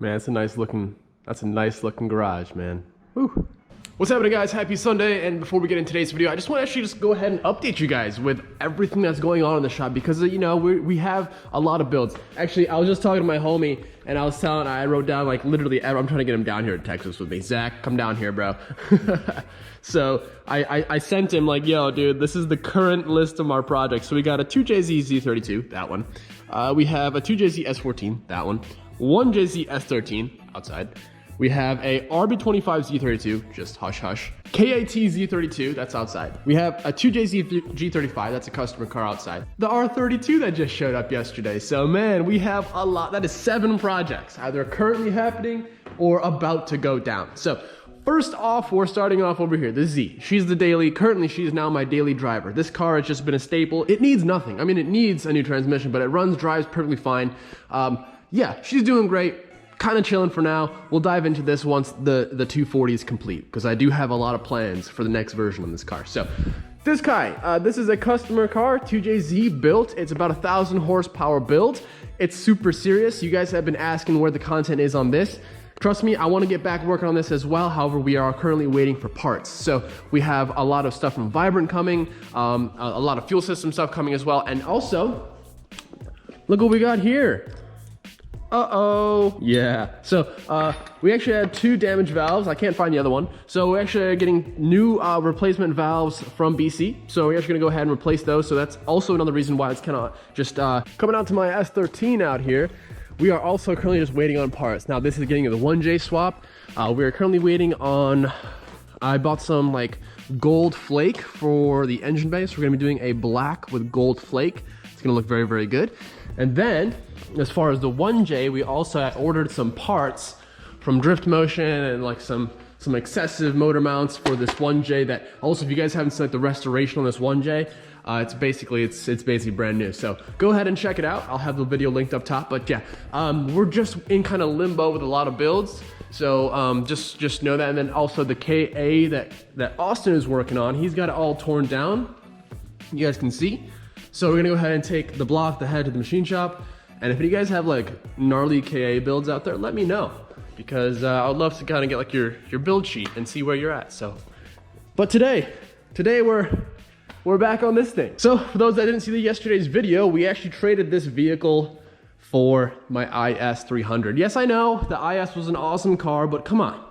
Man, that's a nice looking garage, man. Woo. What's happening, guys? Happy Sunday. And before we get into today's video, I just want to actually just go ahead and update you guys with everything that's going on in the shop, because you know, we have a lot of builds. Actually, I was just talking to my homie and I wrote down, like, literally, I'm trying to get him down here to Texas with me. Zach, come down here, bro. So I sent him, like, yo, dude, this is the current list of our projects. So we got a 2JZ Z32, that one. We have a 2JZ S14, that one. 1JZ S13, outside. We have a RB25 Z32, just hush hush. KAT Z32, that's outside. We have a 2JZ G35, that's a customer car outside. The R32 that just showed up yesterday. So man, we have a lot. That is 7 projects, either currently happening or about to go down. So first off, we're starting off over here, the Z. Currently she's now my daily driver. This car has just been a staple. It needs nothing. I mean, it needs a new transmission, but it drives perfectly fine. Yeah, she's doing great. Kind of chilling for now. We'll dive into this once the 240 is complete, because I do have a lot of plans for the next version of this car. So this guy, this is a customer car, 2JZ built. It's about 1,000 horsepower build. It's super serious. You guys have been asking where the content is on this. Trust me, I want to get back working on this as well. However, we are currently waiting for parts. So we have a lot of stuff from Vibrant coming, a lot of fuel system stuff coming as well. And also, look what we got here. Uh-oh. Yeah. So we actually had 2 damaged valves. I can't find the other one. So we're actually getting new replacement valves from BC. So we're actually gonna go ahead and replace those. So that's also another reason why it's kind of just coming out to my S13 out here. We are also currently just waiting on parts. Now this is getting the 1J swap. We are currently waiting on, I bought some like gold flake for the engine base. We're gonna be doing a black with gold flake. It's gonna look very, very good. And then, as far as the 1J, we also ordered some parts from Drift Motion and like some excessive motor mounts for this 1J that also, if you guys haven't seen like the restoration on this 1J, it's basically brand new. So go ahead and check it out. I'll have the video linked up top. But yeah, we're just in kind of limbo with a lot of builds. So just know that. And then also the KA that Austin is working on, he's got it all torn down. You guys can see. So we're gonna go ahead and take the block, the head to the machine shop. And if you guys have like gnarly KA builds out there, let me know, because I would love to kind of get like your build sheet and see where you're at. So, but today we're back on this thing. So for those that didn't see yesterday's video, we actually traded this vehicle for my IS 300. Yes, I know the IS was an awesome car, but come on,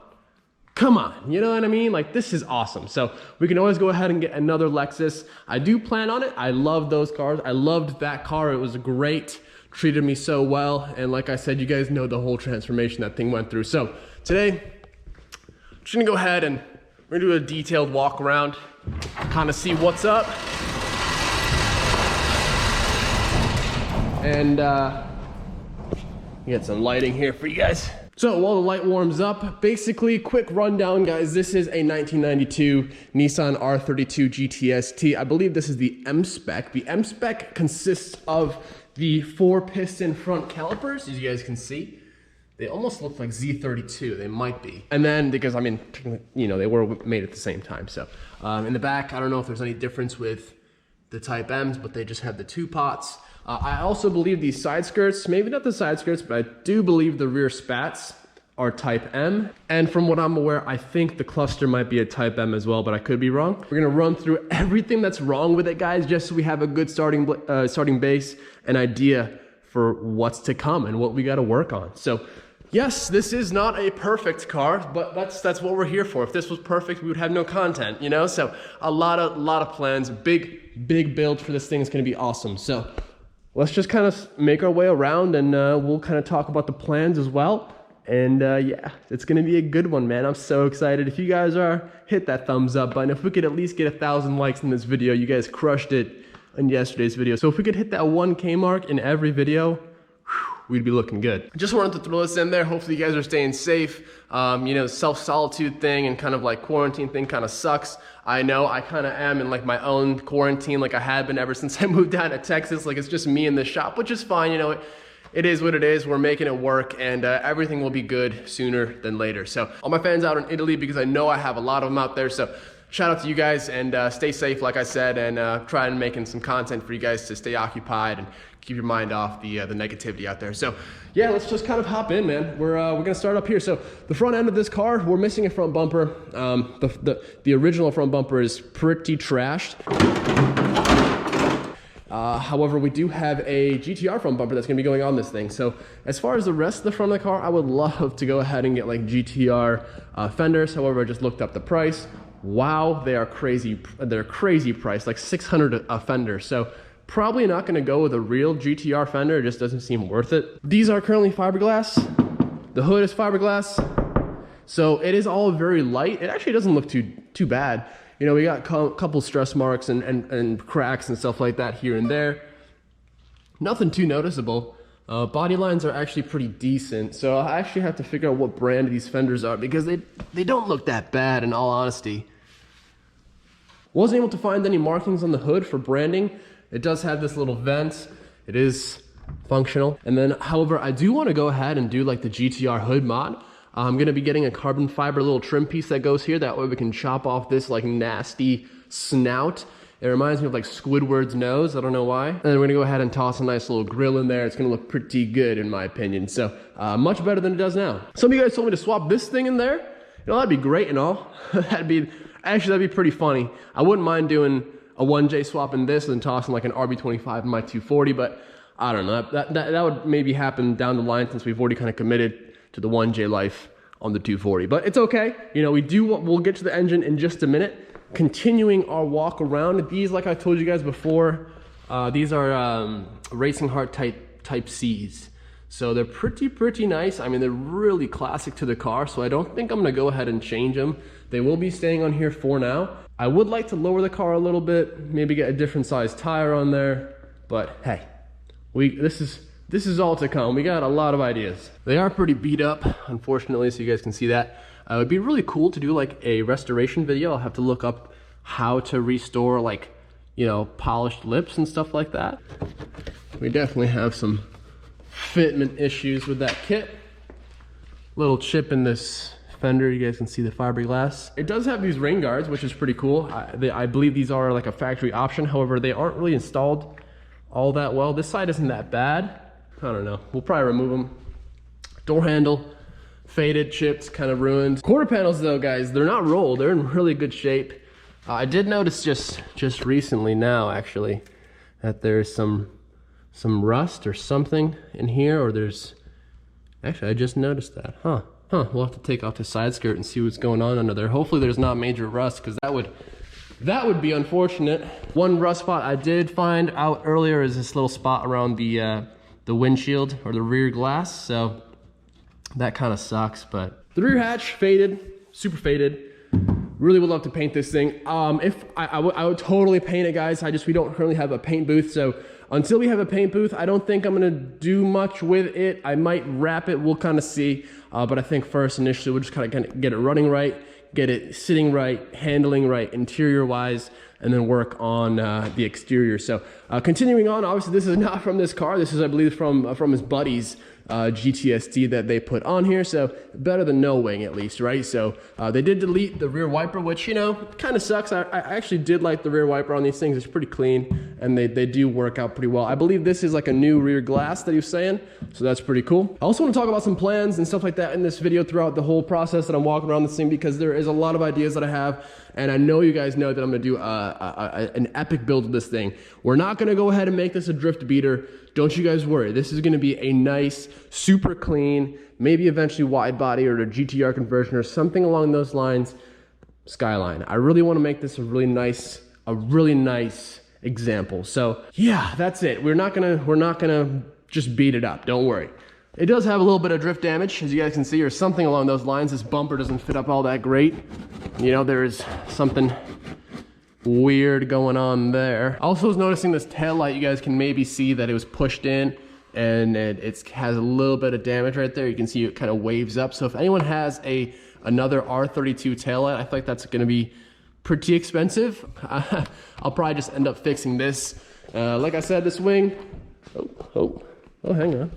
you know what I mean? Like, this is awesome. So we can always go ahead and get another Lexus. I do plan on it. I love those cars. I loved that car. It was great. Treated me so well. And like I said, you guys know the whole transformation that thing went through. So today, I'm just gonna go ahead and we're gonna do a detailed walk around, kind of see what's up. And get some lighting here for you guys. So while the light warms up, basically quick rundown, guys. This is a 1992 Nissan R32 GTS-T. I believe this is the M spec. The M spec consists of the 4-piston front calipers, as you guys can see. They almost look like Z32, they might be. And then, because I mean, you know, they were made at the same time. So in the back, I don't know if there's any difference with the Type M's, but they just have the 2 pots. I also believe these side skirts, maybe not the side skirts, but I do believe the rear spats are Type M. And from what I'm aware, I think the cluster might be a Type M as well, but I could be wrong. We're gonna run through everything that's wrong with it, guys, just so we have a good starting base and idea for what's to come and what we gotta work on. So yes, this is not a perfect car, but that's what we're here for. If this was perfect, we would have no content, you know? So a lot of plans, big build for this thing. Is gonna be awesome. So let's just kind of make our way around, and we'll kind of talk about the plans as well. And yeah, it's gonna be a good one, man. I'm so excited. If you guys are, hit that thumbs up button. If we could at least get 1,000 likes in this video, you guys crushed it in yesterday's video. So if we could hit that 1K mark in every video, we'd be looking good. Just wanted to throw this in there. Hopefully you guys are staying safe. You know, self-solitude thing and kind of like quarantine thing kind of sucks. I know I kind of am in like my own quarantine, like I have been ever since I moved down to Texas. Like, it's just me in the shop, which is fine. You know, it is what it is. We're making it work, and everything will be good sooner than later. So all my fans out in Italy, because I know I have a lot of them out there. So shout out to you guys, and stay safe, like I said, and try and making some content for you guys to stay occupied and keep your mind off the negativity out there. So yeah, let's just kind of hop in, man. We're gonna start up here. So the front end of this car, we're missing a front bumper. The original front bumper is pretty trashed. However, we do have a GTR front bumper that's gonna be going on this thing. So as far as the rest of the front of the car, I would love to go ahead and get like GTR fenders. However, I just looked up the price. Wow, they are crazy. They're crazy price, like $600 a fender. So probably not gonna go with a real GTR fender. It just doesn't seem worth it. These are currently fiberglass. The hood is fiberglass. So it is all very light. It actually doesn't look too bad. You know, we got a couple stress marks and cracks and stuff like that here and there. Nothing too noticeable. Body lines are actually pretty decent. So I actually have to figure out what brand these fenders are because they don't look that bad in all honesty. Wasn't able to find any markings on the hood for branding. It does have this little vent. It is functional. And then, however, I do want to go ahead and do like the GTR hood mod. I'm going to be getting a carbon fiber little trim piece that goes here. That way we can chop off this like nasty snout. It reminds me of like Squidward's nose. I don't know why. And then we're going to go ahead and toss a nice little grill in there. It's going to look pretty good in my opinion. So much better than it does now. Some of you guys told me to swap this thing in there. You know, that'd be great and all. That'd be pretty funny. I wouldn't mind doing a 1J swap in this and tossing like an RB25 in my 240, but I don't know. That would maybe happen down the line since we've already kind of committed to the 1J life on the 240, but it's okay. You know, we'll get to the engine in just a minute. Continuing our walk around, these, like I told you guys before, these are Racing Heart type C's. So they're pretty nice. I mean, they're really classic to the car, so I don't think I'm gonna go ahead and change them. They will be staying on here for now. I would like to lower the car a little bit, maybe get a different size tire on there, but hey, this is all to come. We got a lot of ideas. They are pretty beat up, unfortunately, so you guys can see that. It would be really cool to do like a restoration video. I'll have to look up how to restore like, you know, polished lips and stuff like that. We definitely have some fitment issues with that kit. Little chip in this fender, you guys can see the fiberglass. It does have these rain guards, which is pretty cool. I believe these are like a factory option. However, they aren't really installed all that well. This side isn't that bad. I don't know. We'll probably remove them. Door handle, faded, chipped, kind of ruined. Quarter panels though, guys, they're not rolled. They're in really good shape. I did notice just recently now, actually, that there's some rust or something in here, or there's... Actually, I just noticed that. Huh. We'll have to take off the side skirt and see what's going on under there. Hopefully there's not major rust, because that would be unfortunate. One rust spot I did find out earlier is this little spot around the windshield or the rear glass, so that kind of sucks. But the rear hatch faded, super faded. Really would love to paint this thing. If I would totally paint it, guys. We don't currently have a paint booth, so until we have a paint booth, I don't think I'm gonna do much with it. I might wrap it, we'll kind of see. But I think first, initially, we'll just kind of get it running right, get it sitting right, handling right, interior wise, and then work on the exterior. So continuing on, obviously this is not from this car. This is, I believe, from his buddy's GTSD that they put on here. So better than no wing, at least, right? So they did delete the rear wiper, which, you know, kind of sucks. I actually did like the rear wiper on these things. It's pretty clean, and they do work out pretty well. I believe this is like a new rear glass that he was saying, so that's pretty cool. I also want to talk about some plans and stuff like that in this video throughout the whole process that I'm walking around this thing, because there is a lot of ideas that I have, and I know you guys know that I'm going to do an epic build of this thing. We're not going to go ahead and make this a drift beater. Don't you guys worry. This is going to be a nice, super clean, maybe eventually wide body or a GTR conversion or something along those lines, Skyline. I really want to make this a really nice example. So yeah, that's it. We're not gonna just beat it up. Don't worry. It does have a little bit of drift damage, as you guys can see, or something along those lines. This bumper doesn't fit up all that great. You know, there is something weird going on there. I also was noticing this tail light. You guys can maybe see that it was pushed in, and it has a little bit of damage right there. You can see it kind of waves up. So if anyone has another R32 taillight, I feel like that's going to be pretty expensive. I'll probably just end up fixing this. Like I said, this wing. Oh, hang on.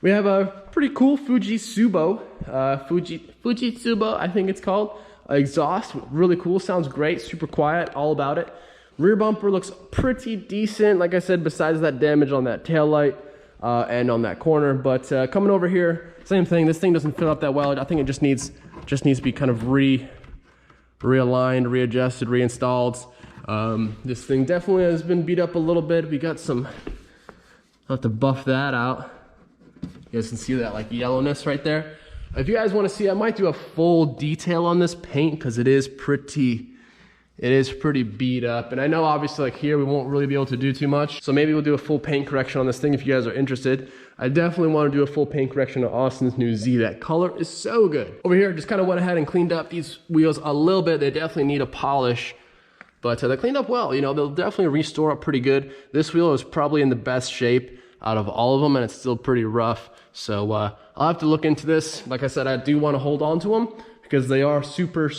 We have a pretty cool Fuji Tsubo, I think it's called. Exhaust, really cool, sounds great, super quiet, all about it. Rear bumper looks pretty decent, like I said, besides that damage on that tail light and on that corner. But coming over here, same thing. This thing doesn't fill up that well. I think it just needs to be kind of realigned, readjusted, reinstalled. This thing definitely has been beat up a little bit. We got some, I'll have to buff that out. You guys can see that like yellowness right there. If you guys want to see, I might do a full detail on this paint because it is pretty beat up. And I know obviously like here we won't really be able to do too much. So maybe we'll do a full paint correction on this thing if you guys are interested. I definitely want to do a full paint correction on Austin's new Z. That color is so good. Over here, just kind of went ahead and cleaned up these wheels a little bit. They definitely need a polish, but they cleaned up well. You know, they'll definitely restore up pretty good. This wheel is probably in the best shape out of all of them, and it's still pretty rough. So I'll have to look into this. Like I said, I do want to hold on to them because they are super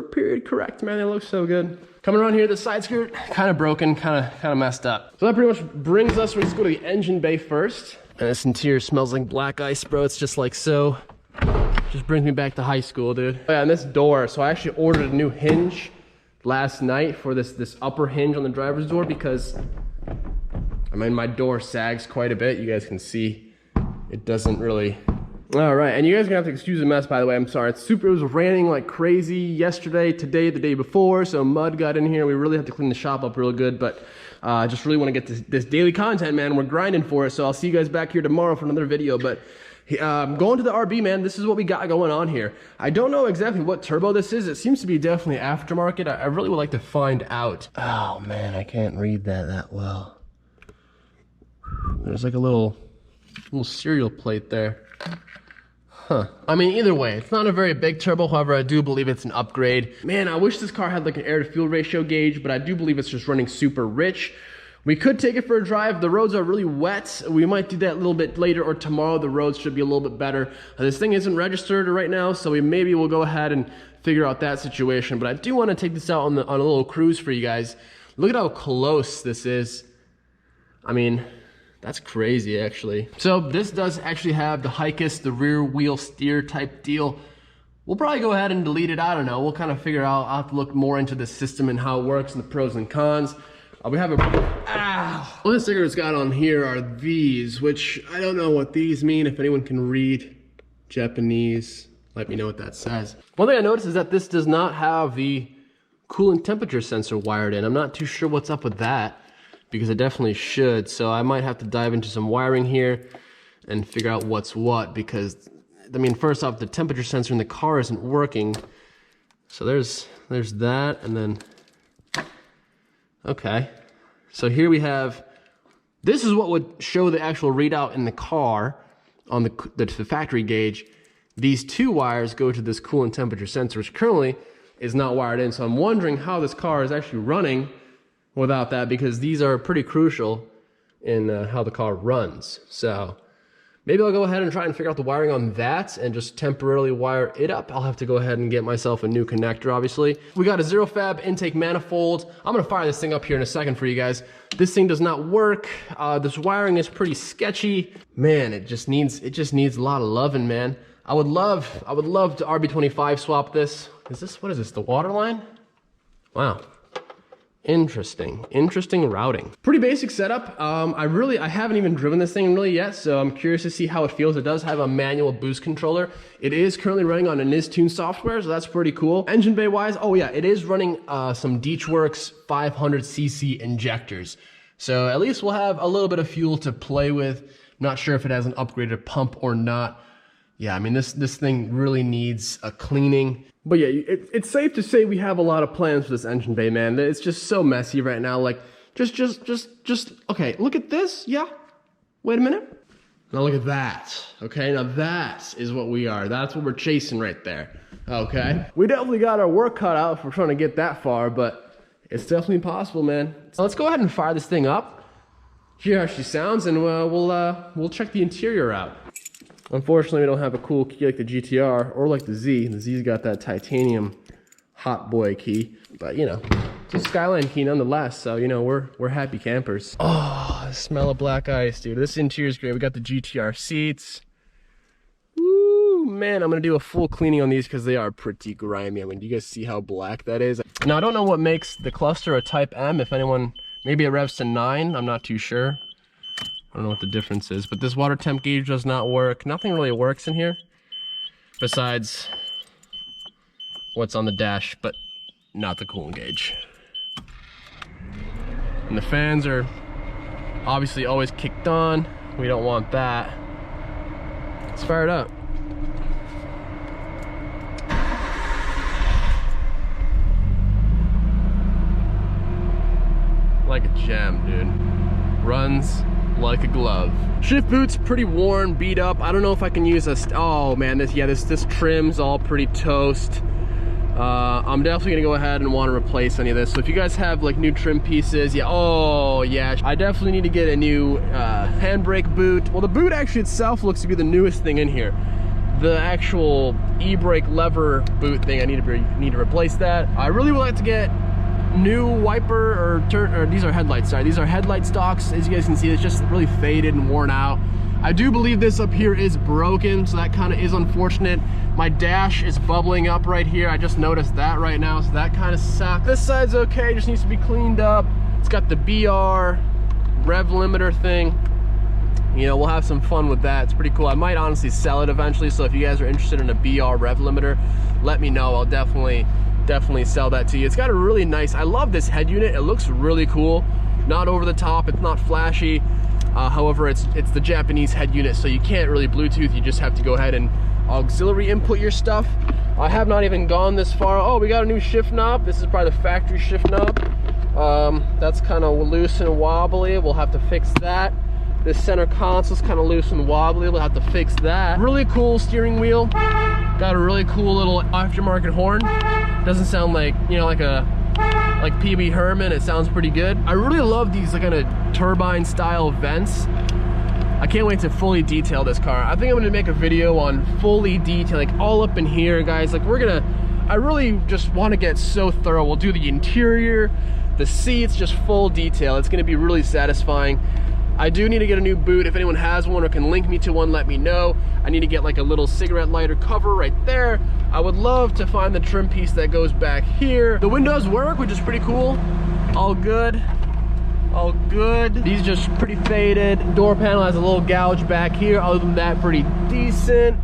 period correct, man. They look so good. Coming around here, the side skirt, kind of broken, kind of messed up. So that pretty much brings us, let's go to the engine bay first. And this interior smells like black ice, bro. It's just like so. Just brings me back to high school, dude. Oh, yeah, and this door, so I actually ordered a new hinge last night for this upper hinge on the driver's door because, I mean, my door sags quite a bit. You guys can see it doesn't really. All right, and you guys are gonna have to excuse the mess, by the way. I'm sorry. It was raining like crazy yesterday, today, the day before, so mud got in here. We really have to clean the shop up real good, but I just really want to get this daily content, man. We're grinding for it, so I'll see you guys back here tomorrow for another video. But going to the RB, man, this is what we got going on here. I don't know exactly what turbo this is. It seems to be definitely aftermarket. I really would like to find out. Oh man, I can't read that well. There's like a little serial plate there. Huh. I mean, either way, it's not a very big turbo. However, I do believe it's an upgrade. Man, I wish this car had like an air to fuel ratio gauge, but I do believe it's just running super rich. We could take it for a drive. The roads are really wet. We might do that a little bit later or tomorrow. The roads should be a little bit better. This thing isn't registered right now, so maybe we'll go ahead and figure out that situation. But I do want to take this out on a little cruise for you guys. Look at how close this is. I mean, that's crazy, actually. So this does actually have the Hikis, the rear wheel steer type deal. We'll probably go ahead and delete it. I don't know. We'll kind of figure out. I'll have to look more into the system and how it works and the pros and cons. We have all the stickers got on here are these, which I don't know what these mean. If anyone can read Japanese, let me know what that says. One thing I noticed is that this does not have the coolant temperature sensor wired in. I'm not too sure what's up with that, because it definitely should. So I might have to dive into some wiring here and figure out what's what, because I mean, first off, the temperature sensor in the car isn't working. So there's that, and then, okay. So here we have, this is what would show the actual readout in the car on the factory gauge. These two wires go to this coolant temperature sensor, which currently is not wired in. So I'm wondering how this car is actually running without that, because these are pretty crucial in how the car runs. So maybe I'll go ahead and try and figure out the wiring on that and just temporarily wire it up. I'll have to go ahead and get myself a new connector, obviously. We got a zero fab intake manifold. I'm gonna fire this thing up here in a second for you guys. This thing does not work. This wiring is pretty sketchy. Man, it just needs a lot of loving, man. I would love to RB25 swap this. What is this, the water line? Wow. Interesting routing. Pretty basic setup. I haven't even driven this thing really yet, so I'm curious to see how it feels. It does have a manual boost controller. It is currently running on a Nistune software, so that's pretty cool. Engine bay wise, oh yeah, it is running some Deechworks 500cc injectors. So at least we'll have a little bit of fuel to play with. Not sure if it has an upgraded pump or not. Yeah, I mean, this thing really needs a cleaning. But yeah, it's safe to say we have a lot of plans for this engine bay, man. It's just so messy right now. Like, just, okay, look at this. Yeah, wait a minute. Now look at that. Okay, now that is what we are. That's what we're chasing right there. Okay, we definitely got our work cut out if we're trying to get that far, but it's definitely possible, man. So let's go ahead and fire this thing up, hear how she sounds, and we'll check the interior out. Unfortunately, we don't have a cool key like the GTR or like the Z. The Z's got that titanium hot boy key, but you know, it's a Skyline key nonetheless. So you know, we're happy campers. Oh, the smell of black ice, dude. This interior is great. We got the GTR seats. Woo! Ooh, man, I'm gonna do a full cleaning on these because they are pretty grimy. I mean, do you guys see how black that is? Now, I don't know what makes the cluster a Type M. If anyone, maybe it revs to 9, I'm not too sure. I don't know what the difference is, but this water temp gauge does not work. Nothing really works in here besides what's on the dash, but not the coolant gauge. And the fans are obviously always kicked on. We don't want that. Let's fire it up. Like a gem, dude. Runs like a glove. Shift boot's pretty worn, beat up. I don't know if I can use a, oh man, this trim's all pretty toast. I'm definitely gonna go ahead and want to replace any of this. So if you guys have like new trim pieces, yeah, oh yeah, I definitely need to get a new handbrake boot. Well, the boot actually itself looks to be the newest thing in here. The actual e-brake lever boot thing, I need to replace that. I really would like to get new wiper or these are headlights, sorry, these are headlight stocks. As you guys can see, it's just really faded and worn out. I do believe this up here is broken, so that kind of is unfortunate. My dash is bubbling up right here. I just noticed that right now, so that kind of sucks. This side's okay, just needs to be cleaned up. It's got the BR rev limiter thing. You know, we'll have some fun with that. It's pretty cool. I might honestly sell it eventually, so if you guys are interested in a BR rev limiter, let me know. I'll definitely sell that to you. It's got a really nice, I love this head unit. It looks really cool. Not over the top, it's not flashy. However, it's the Japanese head unit, so you can't really Bluetooth. You just have to go ahead and auxiliary input your stuff. I have not even gone this far. Oh, we got a new shift knob. This is probably the factory shift knob. That's kind of loose and wobbly. We'll have to fix that. This center console's kind of loose and wobbly. We'll have to fix that. Really cool steering wheel. Got a really cool little aftermarket horn. Doesn't sound like, you know, like PB Herman. It sounds pretty good. I really love these kind of turbine style vents. I can't wait to fully detail this car. I think I'm gonna make a video on fully detail, like all up in here, guys. Like I really just want to get so thorough. We'll do the interior, the seats, just full detail. It's gonna be really satisfying. I do need to get a new boot. If anyone has one or can link me to one, let me know. I need to get like a little cigarette lighter cover right there. I would love to find the trim piece that goes back here. The windows work, which is pretty cool. All good. All good. These just pretty faded. Door panel has a little gouge back here. Other than that, pretty decent.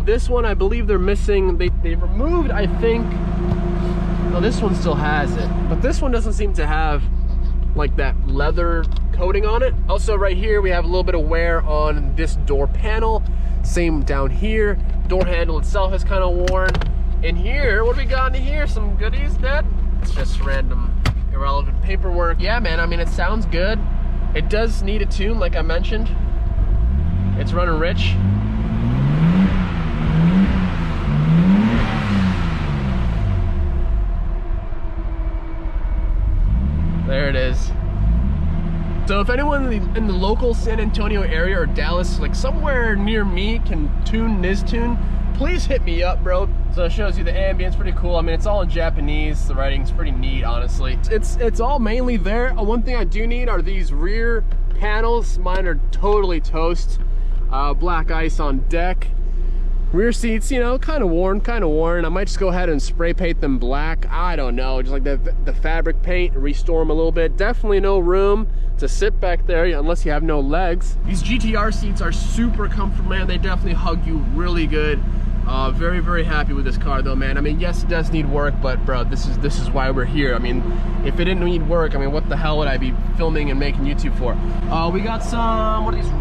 This one, I believe they're missing. They removed, I think. No, this one still has it. But this one doesn't seem to have like that leather coating on it. Also right here, we have a little bit of wear on this door panel. Same down here. Door handle itself is kind of worn. In here, what do we got in here? Some goodies, Dad? It's just random irrelevant paperwork. Yeah, man, I mean, it sounds good. It does need a tune, like I mentioned. It's running rich. There it is. So if anyone in the local San Antonio area or Dallas, like somewhere near me, can tune Niztune, please hit me up, bro. So it shows you the ambience, pretty cool. I mean, it's all in Japanese. The writing's pretty neat, honestly. It's all mainly there. One thing I do need are these rear panels. Mine are totally toast. Black ice on deck. Rear seats, you know, kind of worn. I might just go ahead and spray paint them black. I don't know, just like the fabric paint, restore them a little bit. Definitely no room to sit back there unless you have no legs. These GTR seats are super comfortable, man. They definitely hug you really good. Very, very happy with this car though, man. I mean, yes, it does need work, but bro, this is why we're here. I mean, if it didn't need work, I mean, what the hell would I be filming and making YouTube for? We got some, what are these,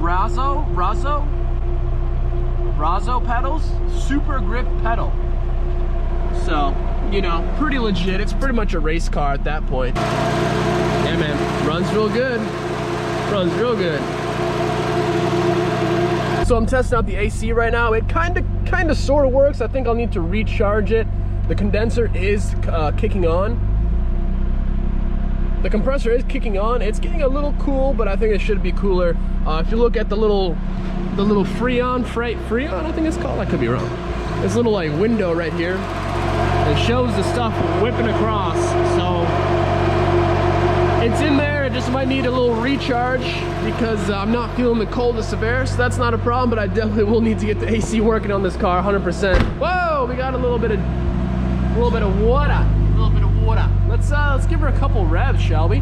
Razzo pedals, super grip pedal. So, you know, pretty legit. It's pretty much a race car at that point. Yeah, man, runs real good. Runs real good. So I'm testing out the AC right now. It kind of sort of works. I think I'll need to recharge it. The condenser is kicking on. The compressor is kicking on. It's getting a little cool, but I think it should be cooler. If you look at the little Freon, I think it's called. I could be wrong. This little like window right here. It shows the stuff whipping across. So it's in there. It just might need a little recharge because I'm not feeling the coldest of air, so that's not a problem, but I definitely will need to get the AC working on this car 100%. Whoa, we got a little bit of water. Let's give her a couple revs, shall we?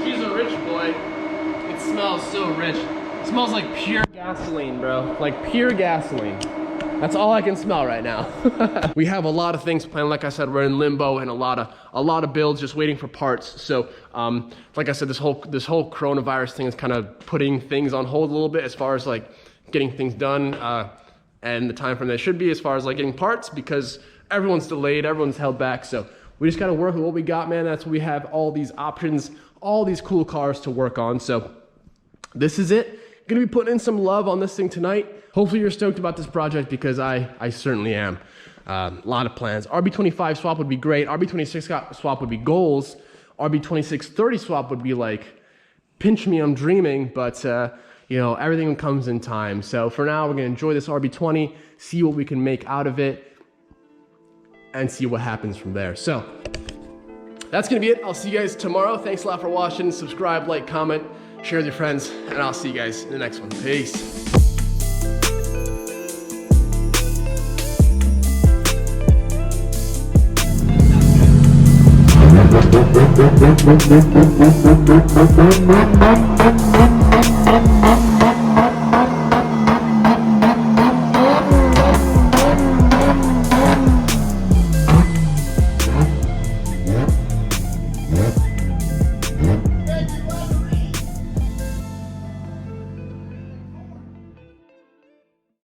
She's a rich boy. It smells so rich. It smells like pure gasoline, bro. Like pure gasoline. That's all I can smell right now. We have a lot of things planned. Like I said, we're in limbo and a lot of builds just waiting for parts. So, like I said, this whole coronavirus thing is kind of putting things on hold a little bit as far as like getting things done and the time frame that should be as far as like getting parts, because everyone's delayed, everyone's held back. So we just got to work with what we got, man. That's what we have, all these options, all these cool cars to work on. So this is it. Gonna be putting in some love on this thing tonight. Hopefully you're stoked about this project, because I certainly am. A lot of plans. RB25 swap would be great. RB26 swap would be goals. RB2630 swap would be like, pinch me, I'm dreaming. But you know, everything comes in time. So for now, we're gonna enjoy this RB20, see what we can make out of it, and see what happens from there. So that's gonna be it. I'll see you guys tomorrow. Thanks a lot for watching. Subscribe, like, comment, share with your friends, and I'll see you guys in the next one. Peace. Thank you.